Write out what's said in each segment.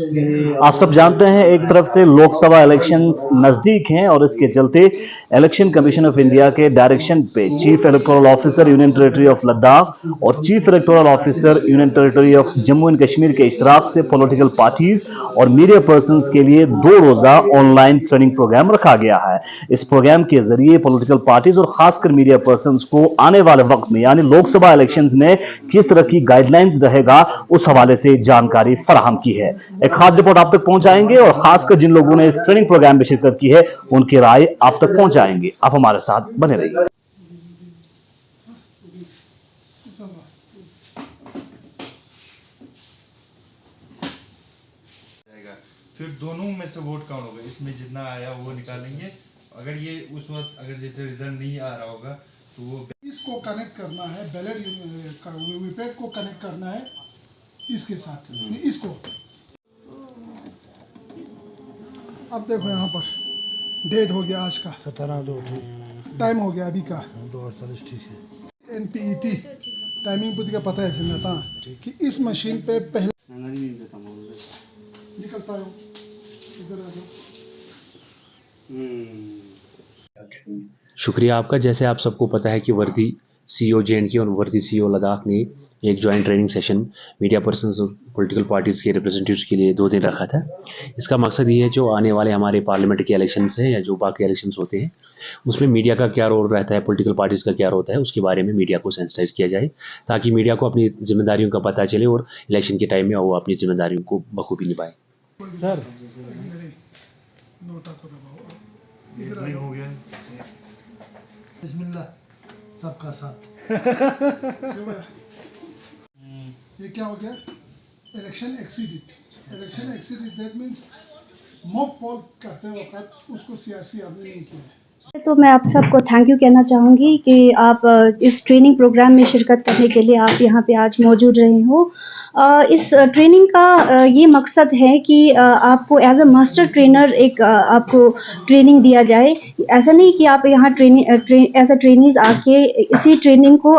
आप सब जानते हैं एक तरफ से लोकसभा इलेक्शंस नजदीक हैं और इसके चलते इलेक्शन कमीशन ऑफ इंडिया के डायरेक्शन पे chief electoral officer union territory of Ladakh और chief electoral officer union territory of Jammu and Kashmir के इश्तराक से पॉलिटिकल पार्टीज और मीडिया पर्संस के लिए 2 रोजा ऑनलाइन ट्रेनिंग प्रोग्राम रखा गया है। इस प्रोग्राम के जरिए पॉलिटिकल पार्टीज और खासकर मीडिया पर्संस को आने वाले वक्त में यानी लोकसभा इलेक्शंस में किस तरह की गाइडलाइंस रहेगा उस हवाले से जानकारी फराहम की है। एक खास रिपोर्ट आप तक पहुंचाएंगे और खासकर जिन लोगों ने इस ट्रेनिंग प्रोग्राम में शिरकत की है उनकी राय आप तक पहुंचाएंगे। आप हमारे साथ बने रहिए। फिर दोनों में से वोट काउंट होगा, इसमें जितना आया वो निकालेंगे। अगर ये उस वक्त अगर जैसे रिजल्ट नहीं आ रहा होगा तो वो इसको कनेक्ट करना है, बैलेट वीवीपैट को कनेक्ट करना है इसके साथ, इसको। अब देखो यहाँ पर डेट हो गया आज का 17/2 टाइम हो गया अभी का 2:48 ठीक है। NPET टाइमिंग पुती का पता है था कि इस मशीन पे पहले निकल पाए इधर आ जाओ। शुक्रिया आपका। जैसे आप सबको पता है कि वर्दी CEO J&K और वर्दी CEO लद्दाख ने एक joint training session media persons और पॉलिटिकल पार्टीज़ के रिप्रेजेंटेटिव्स के लिए 2 दिन रखा था। इसका मकसद ये है जो आने वाले हमारे पार्लियामेंट के इलेक्शंस हैं या जो बाकी इलेक्शंस होते हैं उसमें मीडिया का क्या रोल रहता है, पॉलिटिकल पार्टीज़ का क्या रोल होता है, उसके बारे में मीडिया को सेंसिटाइज किया जाए ताकि मीडिया को अपनी जिम्मेदारियों का पता चले और इलेक्शन के टाइम में वो अपनी जिम्मेदारियों को बखूबी निभाए। सर नोटा को दबाओ, इधर आ हो गया। बिस्मिल्लाह सबका साथ। ये क्या हो गया? Election accident that means mock poll करते वक्त उसको CRC आपने नहीं किया है। तो मैं आप सबको थैंक यू कहना चाहूँगी कि आप इस ट्रेनिंग प्रोग्राम में शिरकत करने के लिए आप यहाँ पे आज मौजूद रहे हो। इस ट्रेनिंग का ये मकसद है कि आपको एज अ मास्टर ट्रेनर एक आपको ट्रेनिंग दिया जाए। ऐसा नहीं कि आप यहाँ एज अ ट्रेनीज आके इसी ट्रेनिंग को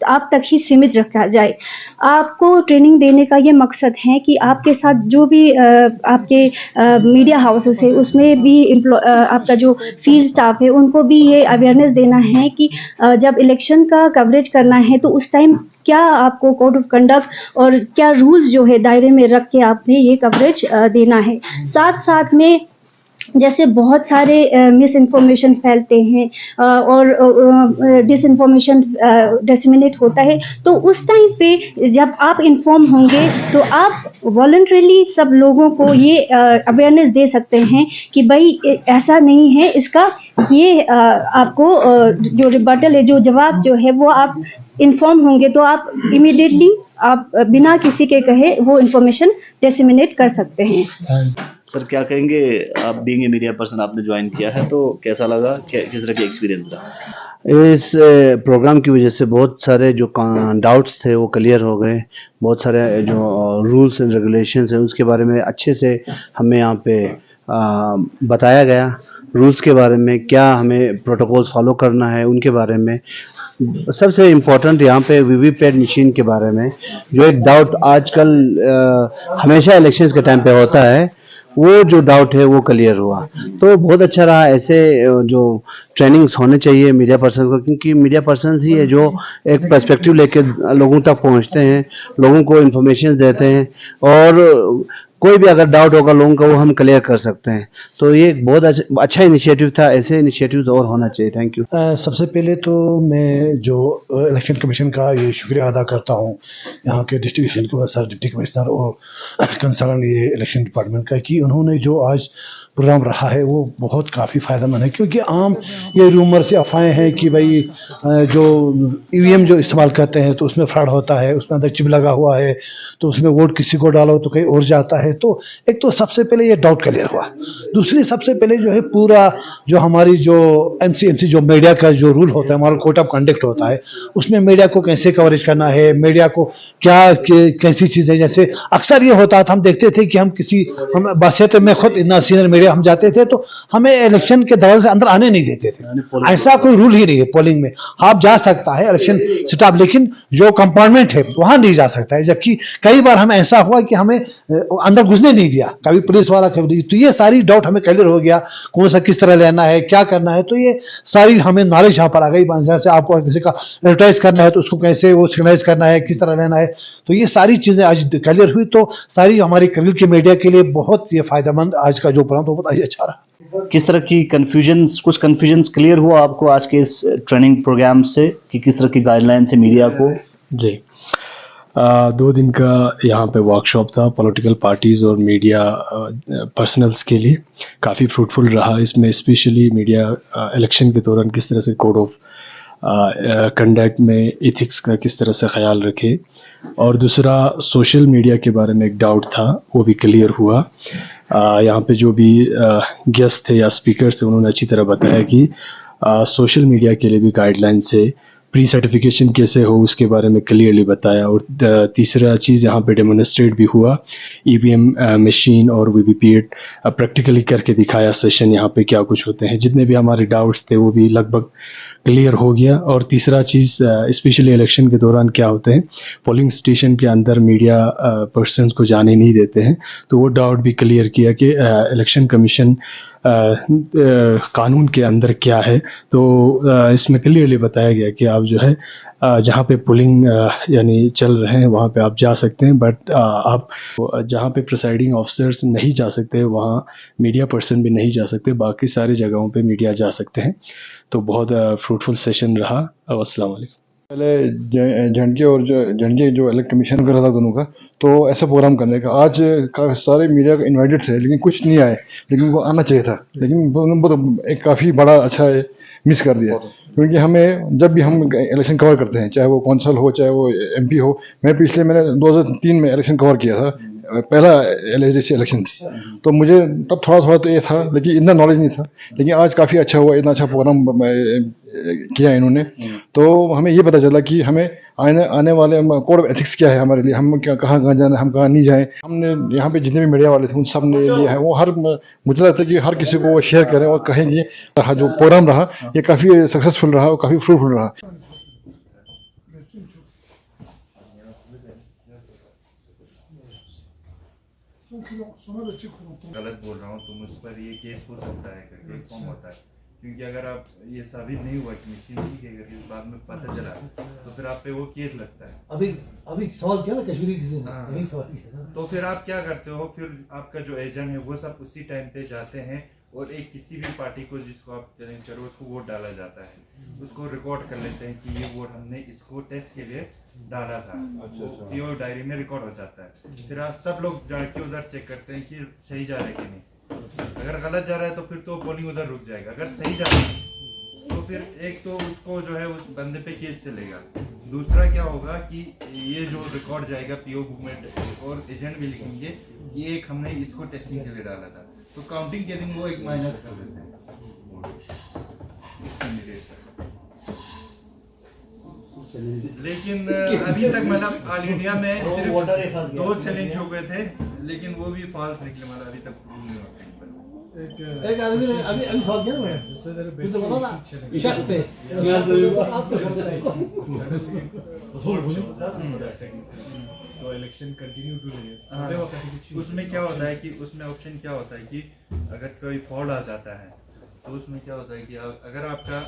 आप तक ही सीमित रखा जाए। आपको ट्रेनिंग देने का ये मकसद है कि आपके साथ जो भी आपके मीडिया हाउसेस है उसमें भी आपका जो फील्ड स्टाफ है उनको भी ये अवेयरनेस देना है कि जब इलेक्शन का कवरेज करना है तो उस टाइम क्या आपको कोड ऑफ कंडक्ट और क्या रूल्स जो है दायरे में रख के आपने ये कवरेज देना है। साथ साथ में जैसे बहुत सारे मिस इन्फॉर्मेशन फैलते हैं और डिस इन्फॉर्मेशन डिसमिनेट होता है, तो उस टाइम पे जब आप इन्फॉर्म होंगे तो आप वॉलंटरीली सब लोगों को ये अवेयरनेस दे सकते हैं कि भाई ऐसा नहीं है, इसका ये आपको जो रिबटल है, जो जवाब जो है वो आप इन्फॉर्म होंगे तो आप इमीडिएटली आप बिना किसी के कहे वो इन्फॉर्मेशन डिसमिनेट कर सकते हैं। सर क्या कहेंगे, आप बीइंग ए मीडिया पर्सन आपने ज्वाइन किया है तो कैसा लगा, किस तरह की एक्सपीरियंस रहा? इस प्रोग्राम की वजह से बहुत सारे जो डाउट्स थे वो क्लियर हो गए। बहुत सारे जो रूल्स एंड रेगुलेशंस हैं उसके बारे में अच्छे से हमें यहाँ पे बताया गया। रूल्स के बारे में, क्या हमें प्रोटोकॉल्स फॉलो करना है उनके बारे में। सबसे इम्पोर्टेंट यहाँ पे वीवीपैट मशीन के बारे में जो एक डाउट आजकल हमेशा इलेक्शंस के टाइम पे होता है, वो जो डाउट है वो क्लियर हुआ। तो बहुत अच्छा रहा। ऐसे जो ट्रेनिंग्स होने चाहिए मीडिया पर्सन को, क्योंकि मीडिया पर्सन ही है जो एक पर्सपेक्टिव लेके लोगों तक पहुंचते हैं, लोगों को इन्फॉर्मेशन देते हैं और कोई भी अगर डाउट होगा लोगों का वो हम क्लियर कर सकते हैं। तो ये एक बहुत अच्छा इनिशिएटिव था। ऐसे इनिशिएटिव और होना चाहिए। Thank you. सबसे पहले तो मैं जो इलेक्शन कमीशन का ये शुक्रिया अदा करता हूँ यहाँ के डिस्ट्रिक्ट सर डिप्टी कमिश्नर और कंसर्न ये इलेक्शन डिपार्टमेंट का, कि उन्होंने जो आज प्रोग्राम रहा है वो बहुत काफ़ी फ़ायदेमंद है। क्योंकि आम ये रूमर से अफवाहें हैं कि भाई जो EVM जो इस्तेमाल करते हैं तो उसमें फ्रॉड होता है, उसमें अंदर चिप लगा हुआ है तो उसमें वोट किसी को डालो तो कहीं और जाता है। तो एक तो सबसे पहले ये डाउट क्लियर हुआ। दूसरी सबसे पहले जो है पूरा जो हमारी जो MCMC जो मीडिया का जो रूल होता है, हमारा कोड ऑफ कंडक्ट होता है, उसमें मीडिया को कैसे कवरेज करना है, मीडिया को क्या कैसी चीज़ें, जैसे अक्सर ये होता था, हम देखते थे कि हम बासियत में खुद इतना सीनियर मीडिया हम जाते थे तो हमें इलेक्शन के दौरान से अंदर आने नहीं देते थे। ऐसा कोई रूल ही नहीं है। पोलिंग में आप जा सकता है इलेक्शन स्टाफ, लेकिन जो कंपार्टमेंट है वहां नहीं जा सकता है। जबकि कई बार हमें ऐसा हुआ कि हमें अंदर घुसने नहीं दिया, कभी पुलिस वाला कभी, तो ये सारी डाउट हमें क्लियर हो गया, कौन सा किस तरह लेना है, क्या करना है, तो ये सारी हमें नॉलेज यहाँ पर आ गई। जैसे आपको किसी का एडवर्टाइज करना है तो उसको कैसे वो सिग्नलाइज करना है, किस तरह लेना है, तो ये सारी चीजें आज क्लियर हुई। तो सारी हमारी करियर की मीडिया के लिए बहुत ये फायदेमंद आज का जो प्रोग्राम, तो बहुत अच्छा रहा। किस तरह की कुछ कंफ्यूजन्स क्लियर हुआ आपको आज के इस ट्रेनिंग प्रोग्राम से कि किस तरह की गाइडलाइन से मीडिया को? जी 2 दिन का यहाँ पे वर्कशॉप था पॉलिटिकल पार्टीज़ और मीडिया पर्सनल्स के लिए, काफ़ी फ्रूटफुल रहा। इसमें स्पेशली मीडिया इलेक्शन के दौरान किस तरह से कोड ऑफ कंडक्ट में एथिक्स का किस तरह से ख्याल रखे, और दूसरा सोशल मीडिया के बारे में एक डाउट था, वो भी क्लियर हुआ। यहाँ पे जो भी गेस्ट थे या स्पीकर्स थे उन्होंने अच्छी तरह बताया कि सोशल मीडिया के लिए भी गाइडलाइंस है, प्री सर्टिफिकेशन कैसे हो उसके बारे में क्लियरली बताया। और तीसरा चीज़ यहाँ पे डेमोन्स्ट्रेट भी हुआ, ईवीएम मशीन और वीवीपीएट प्रैक्टिकली करके दिखाया सेशन, यहाँ पे क्या कुछ होते हैं। जितने भी हमारे डाउट्स थे वो भी लगभग क्लियर हो गया। और तीसरा चीज़ स्पेशली इलेक्शन के दौरान क्या होते हैं, पोलिंग स्टेशन के अंदर मीडिया पर्सन्स को जाने नहीं देते हैं, तो वो डाउट भी क्लियर किया कि इलेक्शन कमीशन कानून के अंदर क्या है। तो इसमें क्लियरली बताया गया कि आप जो है जहाँ पे पोलिंग यानी चल रहे हैं वहाँ पे आप जा सकते हैं, बट आप जहाँ पे प्रिसाइडिंग ऑफिसर्स नहीं जा सकते वहाँ मीडिया पर्सन भी नहीं जा सकते, बाकी सारी जगहों पे मीडिया जा सकते हैं। तो बहुत फ्रूटफुल सेशन रहा। अस्सलाम वालेकुम। पहले झंडे और जो इलेक्ट कमीशन कर रहा था दोनों का, तो ऐसा प्रोग्राम करने का आज सारे मीडिया का इन्वाइटेड थे, लेकिन कुछ नहीं आए, लेकिन उनको आना चाहिए था, लेकिन वो तो एक काफ़ी बड़ा अच्छा है मिस कर दिया। क्योंकि हमें जब भी हम इलेक्शन कवर करते हैं, चाहे वो कौंसल हो चाहे वो एमपी हो, मैंने 2003 में इलेक्शन कवर किया था, पहला एलएसडीसी इलेक्शन थी, तो मुझे तब थोड़ा तो ये था, लेकिन इतना नॉलेज नहीं था। लेकिन आज काफ़ी अच्छा हुआ, इतना अच्छा प्रोग्राम किया इन्होंने, तो हमें ये पता चला कि हमें आने वाले कोड ऑफ एथिक्स क्या है हमारे लिए, हम कहाँ जाना है, हम कहाँ नहीं जाएं। हमने यहाँ पे जितने भी मीडिया वाले थे उन सब ने लिया है, वो मुझे लगता है कि हर किसी को वो शेयर करें और कहें कि जो प्रोग्राम रहा ये काफ़ी सक्सेसफुल रहा और काफ़ी फ्रूटफुल रहा। गलत बोल रहा हूँ तो मुझ पर ये केस हो सकता है करके कौन होता है, क्योंकि अगर आप ये साबित नहीं हुआ कि मशीन ठीक है करके बाद में पता चला तो फिर आप पे वो केस लगता है। अभी सवाल किया ना कश्मीरी किसी ने, यही सवाल किया। तो फिर आप क्या करते हो, फिर आपका जो एजेंट है वो सब उसी टाइम पे जाते हैं और एक किसी भी पार्टी को जिसको आप चैलेंज करो उसको वोट डाला जाता है, उसको रिकॉर्ड कर लेते हैं कि ये वोट हमने इसको टेस्ट के लिए डाला था। अच्छा। ये डायरी में रिकॉर्ड हो जाता है, फिर आप सब लोग जाके उधर चेक करते हैं कि सही जा रहा है कि नहीं। अगर गलत जा रहा है तो फिर तो पोलिंग उधर रुक जाएगा, अगर सही जा रहा है तो फिर एक तो उसको जो है उस बंदे पे केस चलेगा, दूसरा क्या होगा कि ये जो रिकॉर्ड जाएगा पीओ बुक में और एजेंट भी लिखेंगे कि एक हमने इसको टेस्टिंग के लिए डाला था, तो काउंटिंग के दिन वो एक माइनस कर देते हैं। लेकिन अभी तक मतलब ऑल इंडिया में सिर्फ 2 चैलेंज हो गए थे, लेकिन वो भी फॉल्स निकले, मतलब अभी तक प्रूव नहीं हुआ। एक आदमी ने अभी सवाल किया ना मैंने, तो बोला ना इशा पे तो इलेक्शन कंटिन्यू टू रही। उसमें क्या होता है कि उसमें ऑप्शन क्या होता है कि अगर कोई फॉल्ट आ जाता है तो उसमें क्या होता है कि अगर आपका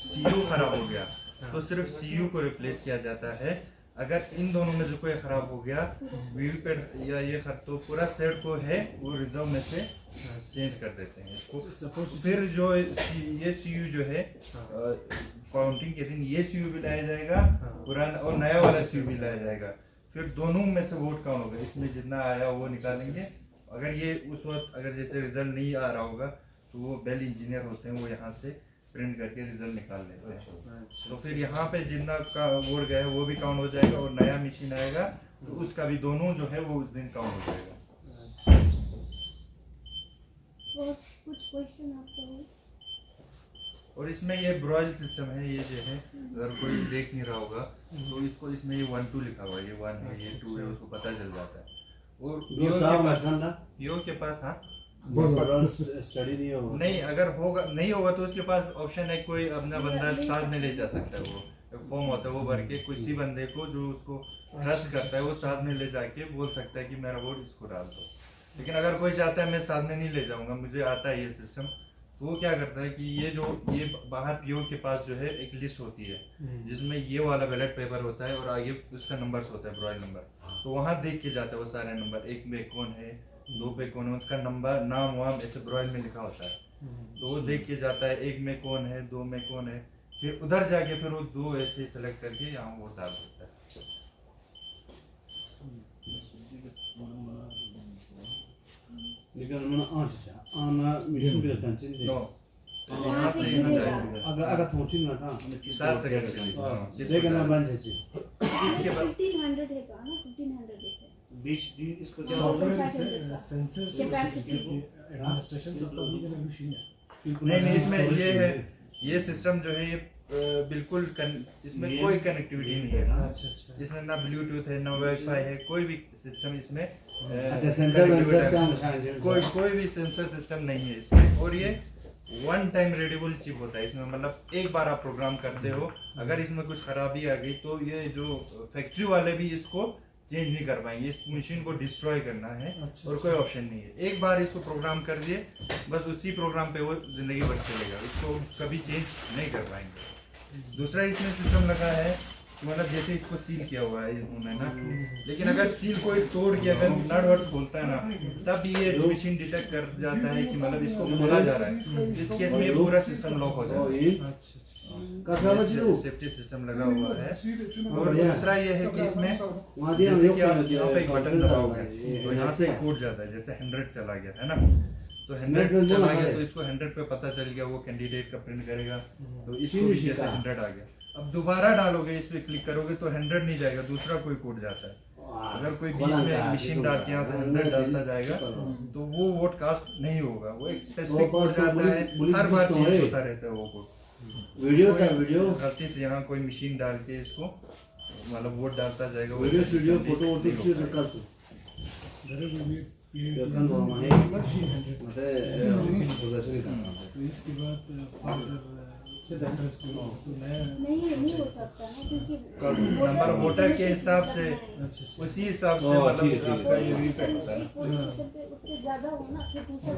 सीयू खराब हो गया तो सिर्फ सीयू को रिप्लेस किया जाता है। अगर इन दोनों में से कोई खराब हो गया वीवीपैट या ये खत, तो पूरा सेट को है वो रिजर्व में से चेंज कर देते हैं इसको। फिर जो ये सीयू जो है काउंटिंग के दिन ये सीयू भी लाया जाएगा पुराना और नया वाला सीयू भी लाया जाएगा, फिर दोनों में से वोट काउंट होगा, इसमें जितना आया वो निकालेंगे। अगर ये उस वक्त अगर जैसे रिजल्ट नहीं आ रहा होगा तो वो बेल इंजीनियर होते हैं, वो यहाँ से प्रिंट करके रिजल्ट निकाल लेते हैं। तो फिर यहाँ पे जितना का वोट गया है वो भी काउंट हो जाएगा और नया मशीन आएगा तो उसका भी दोनों जो है वो उस दिन काउंट हो जाएगा। और कुछ क्वेश्चन आपको? और इसमें ये ब्रॉयल सिस्टम है, ये जो है अगर कोई देख नहीं रहा होगा तो इसको इसमें ये 1 2 लिखा हुआ है, ये 1 है ये 2 है, उसको पता चल जाता है। और पीओ के पास हाँ स्टडी नहीं नहीं, अगर होगा नहीं होगा तो उसके पास ऑप्शन है, कोई अपना बंदा साथ में ले जा सकता है, वो फॉर्म होता है वो भर के किसी बंदे को जो उसको ट्रस्ट करता है वो साथ में ले जाके बोल सकता है कि मेरा वोट इसको डाल दो। लेकिन अगर कोई चाहता है मैं साथ में नहीं ले जाऊंगा, मुझे आता है ये सिस्टम, तो वो क्या करता है कि ये बाहर पीओ के पास जो है एक लिस्ट होती है जिसमें ये वाला बैलेट पेपर होता है और आगे उसका नंबर होता है, ब्रॉयल नंबर। तो वहाँ देख के जाता है वो सारे नंबर, 1 में कौन है, 2 पे कौन है, उसका नंबर नाम वाम ऐसे ब्रॉयल में लिखा होता है। तो वो देख के जाता है 1 में कौन है, 2 में कौन है, फिर उधर जाके फिर वो 2 ऐसे सेलेक्ट करके यहाँ वोट डाल देता है। लेकिन उन्होंने आना मिशन के स्थान चिन्ह नो वहाँ से गिरे जाएगा। अगर थोड़ी ना था 7 सेकंड लेकिन ना बन जाए इसके बाद 1500 है का ना 1500 है 20 दिन इसको क्या सॉफ्टवेयर सेंसर कैपेसिटी एडमिनिस्ट्रेशन सब तो भी करना मशीन है नहीं इसमें ये है, ये सिस्टम जो है ये बिल्कुल इसमें कोई कनेक्टिविटी नहीं है। अच्छा इसमें ना ब्लूटूथ है ना वाईफाई है, कोई भी सिस्टम इसमें अच्छा सेंसर कोई भी सेंसर सिस्टम नहीं है इसमें। और ये 1 टाइम रीडेबल चिप होता है इसमें, मतलब एक बार आप प्रोग्राम करते हो, अगर इसमें कुछ खराबी आ गई तो ये जो फैक्ट्री वाले भी इसको चेंज नहीं कर पाएंगे, इस मशीन को डिस्ट्रॉय करना है और कोई ऑप्शन नहीं है। एक बार इसको प्रोग्राम कर दिए बस उसी प्रोग्राम पे वो जिंदगी भर चलेगा, इसको कभी चेंज नहीं कर पाएंगे। दूसरा इसमें सिस्टम लगा है मतलब जैसे इसको सील किया हुआ है इन्होंने ना, लेकिन अगर सील कोई तोड़ के अगर नट वट खोलता है ना तब ये मशीन डिटेक्ट कर जाता है कि मतलब इसको खोला जा रहा है। इस केस में पूरा सिस्टम लॉक हो जाता है, सेफ्टी सिस्टम लगा हुआ है। और दूसरा ये है कि इसमें जैसे कि आप यहाँ पे एक बटन दबाओगे तो यहाँ से कोड जाता है, जैसे 100 चला गया है ना, तो 100 चला गया तो इसको 100 पे पता चल गया, वो कैंडिडेट का प्रिंट करेगा तो इसको भी जैसे 100 आ गया। अब दोबारा डालोगे, इस पे क्लिक करोगे तो 100 नहीं जाएगा, दूसरा कोई कोड जाता है। अगर कोई बीच में मशीन डाल के यहाँ से 100 डालता जाएगा तो वो वोट कास्ट नहीं होगा, वो एक स्पेसिफिक कोड जाता है, हर बार चेंज होता रहता है वो कोड। वीडियो गलती से यहाँ कोई मशीन डाल के इसको मतलब वोट डालता जाएगा, वीडियो फोटो कर इसके बाद नहीं हो सकता ना क्योंकि नंबर वोटर के हिसाब से उसी हिसाब से मतलब आपका ये वीवीपैट होता है ना। उससे ज्यादा हो ना फिर दूसरा